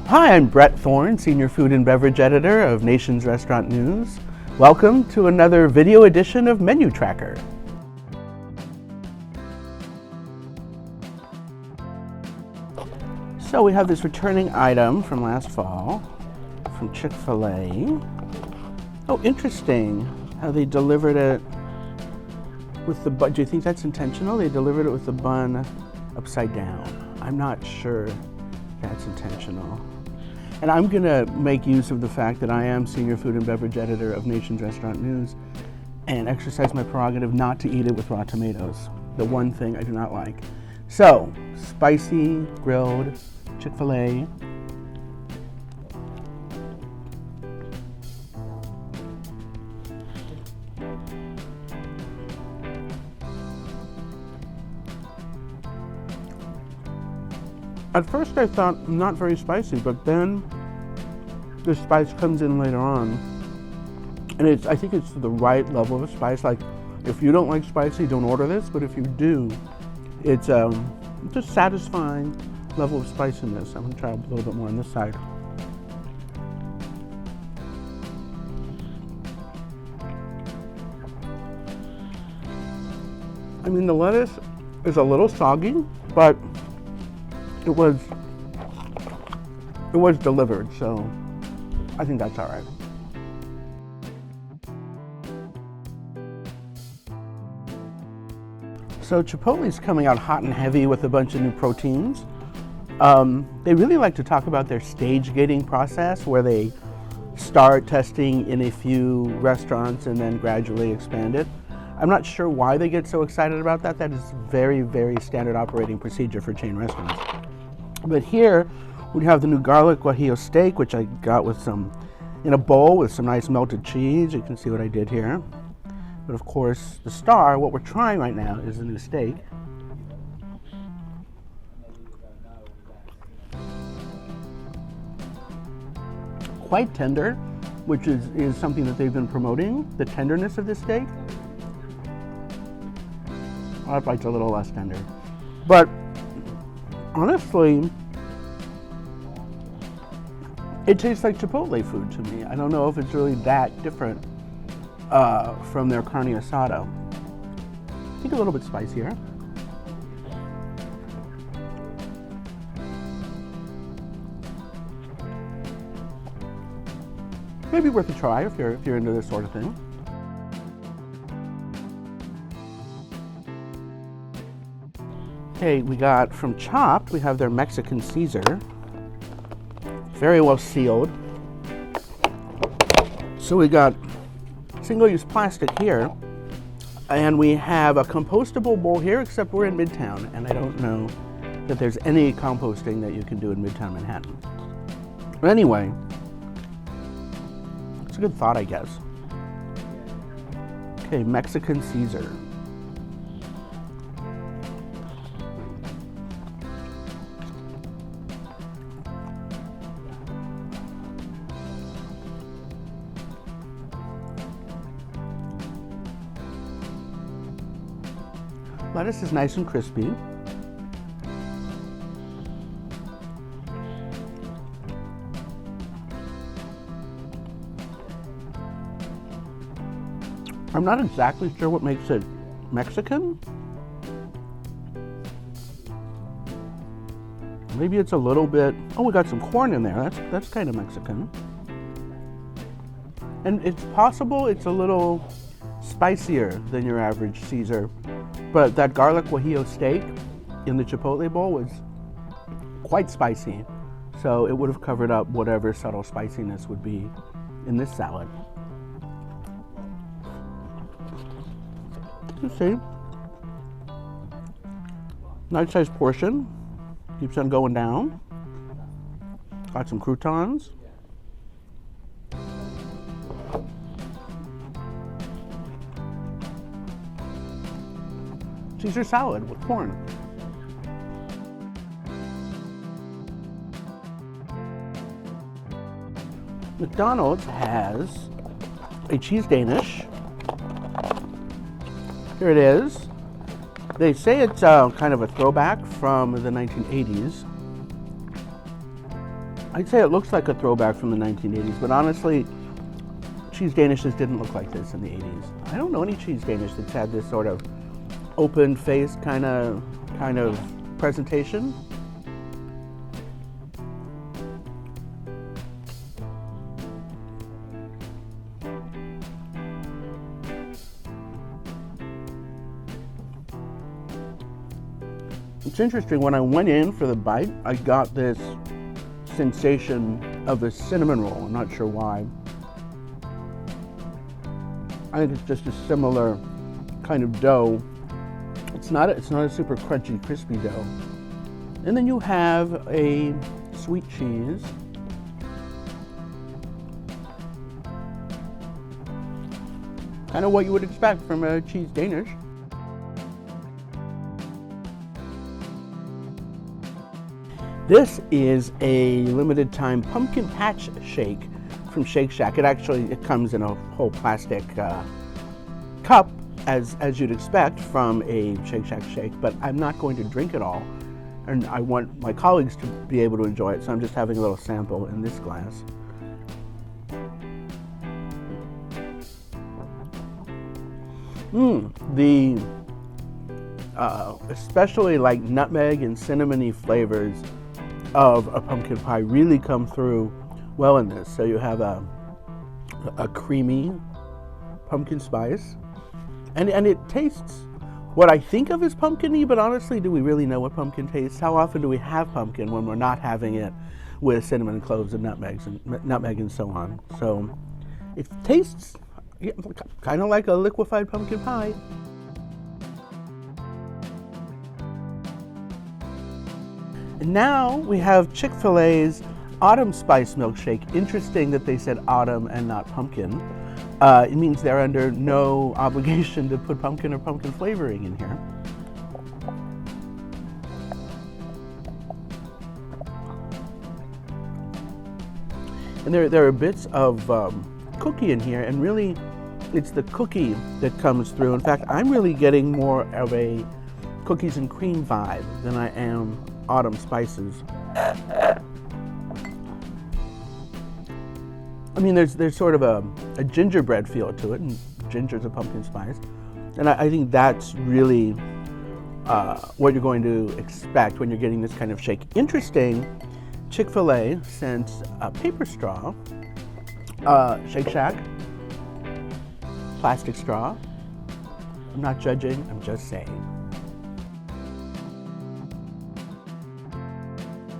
Hi, I'm Bret Thorn, Senior Food and Beverage Editor of Nation's Restaurant News. Welcome to another video edition of Menu Tracker. So we have this returning item from last fall from Chick-fil-A. Oh, interesting how they delivered it with the bun. Do you think that's intentional? They delivered it with the bun upside down. I'm not sure that's intentional. And I'm going to make use of the fact that I am Senior Food and Beverage Editor of Nation's Restaurant News and exercise my prerogative not to eat it with raw tomatoes, the one thing I do not like. So, spicy, grilled, Chick-fil-A. At first I thought not very spicy, but then the spice comes in later on. And I think it's the right level of spice. Like, if you don't like spicy, don't order this, but if you do, it's just satisfying level of spiciness. I'm gonna try a little bit more on this side. I mean, the lettuce is a little soggy, but it was delivered, so I think that's all right. So Chipotle's coming out hot and heavy with a bunch of new proteins. They really like to talk about their stage gating process, where they start testing in a few restaurants and then gradually expand it. I'm not sure why they get so excited about that. That is very, very standard operating procedure for chain restaurants. But here we have the new garlic guajillo steak, which I got with in a bowl with some nice melted cheese. You can see what I did here. But of course, the star, what we're trying right now, is the new steak. Quite tender, which is something that they've been promoting, the tenderness of this steak. Our bite's a little less tender. But honestly, it tastes like Chipotle food to me. I don't know if it's really that different from their carne asada. I think a little bit spicier. Maybe worth a try if you're into this sort of thing. Okay, we got from Chopped, we have their Mexican Caesar. Very well sealed. So we got single-use plastic here, and we have a compostable bowl here, except we're in Midtown, and I don't know that there's any composting that you can do in Midtown Manhattan. But anyway, it's a good thought, I guess. Okay, Mexican Caesar. Lettuce is nice and crispy. I'm not exactly sure what makes it Mexican. Maybe it's a little bit, oh, we got some corn in there. That's kind of Mexican. And it's possible it's a little spicier than your average Caesar. But that garlic guajillo steak in the Chipotle bowl was quite spicy, so it would have covered up whatever subtle spiciness would be in this salad. You see, nice sized portion, keeps on going down. Got some croutons. Caesar salad with corn. McDonald's has a cheese Danish. Here it is. They say it's kind of a throwback from the 1980s. I'd say it looks like a throwback from the 1980s, but honestly, cheese danishes didn't look like this in the 80s. I don't know any cheese danish that's had this sort of open face kind of presentation. It's interesting, when I went in for the bite, I got this sensation of a cinnamon roll. I'm not sure why. I think it's just a similar kind of dough. It's not a super crunchy, crispy dough. And then you have a sweet cheese. Kind of what you would expect from a cheese Danish. This is a limited time pumpkin patch shake from Shake Shack. It comes in a whole plastic cup, as you'd expect from a Shake Shack shake, but I'm not going to drink it all, and I want my colleagues to be able to enjoy it, so I'm just having a little sample in this glass. The especially like nutmeg and cinnamony flavors of a pumpkin pie really come through well in this. So you have a creamy pumpkin spice, and it tastes what I think of as pumpkin-y, but honestly, do we really know what pumpkin tastes? How often do we have pumpkin when we're not having it with cinnamon, cloves, and nutmeg and so on? So it tastes kind of like a liquefied pumpkin pie. And now we have Chick-fil-A's Autumn Spice Milkshake. Interesting that they said autumn and not pumpkin. It means they're under no obligation to put pumpkin or pumpkin flavoring in here. And there are bits of cookie in here, and really it's the cookie that comes through. In fact, I'm really getting more of a cookies and cream vibe than I am autumn spices. I mean, there's sort of a gingerbread feel to it, and ginger's a pumpkin spice. And I think that's really what you're going to expect when you're getting this kind of shake. Interesting, Chick-fil-A sent a paper straw, Shake Shack, plastic straw. I'm not judging, I'm just saying.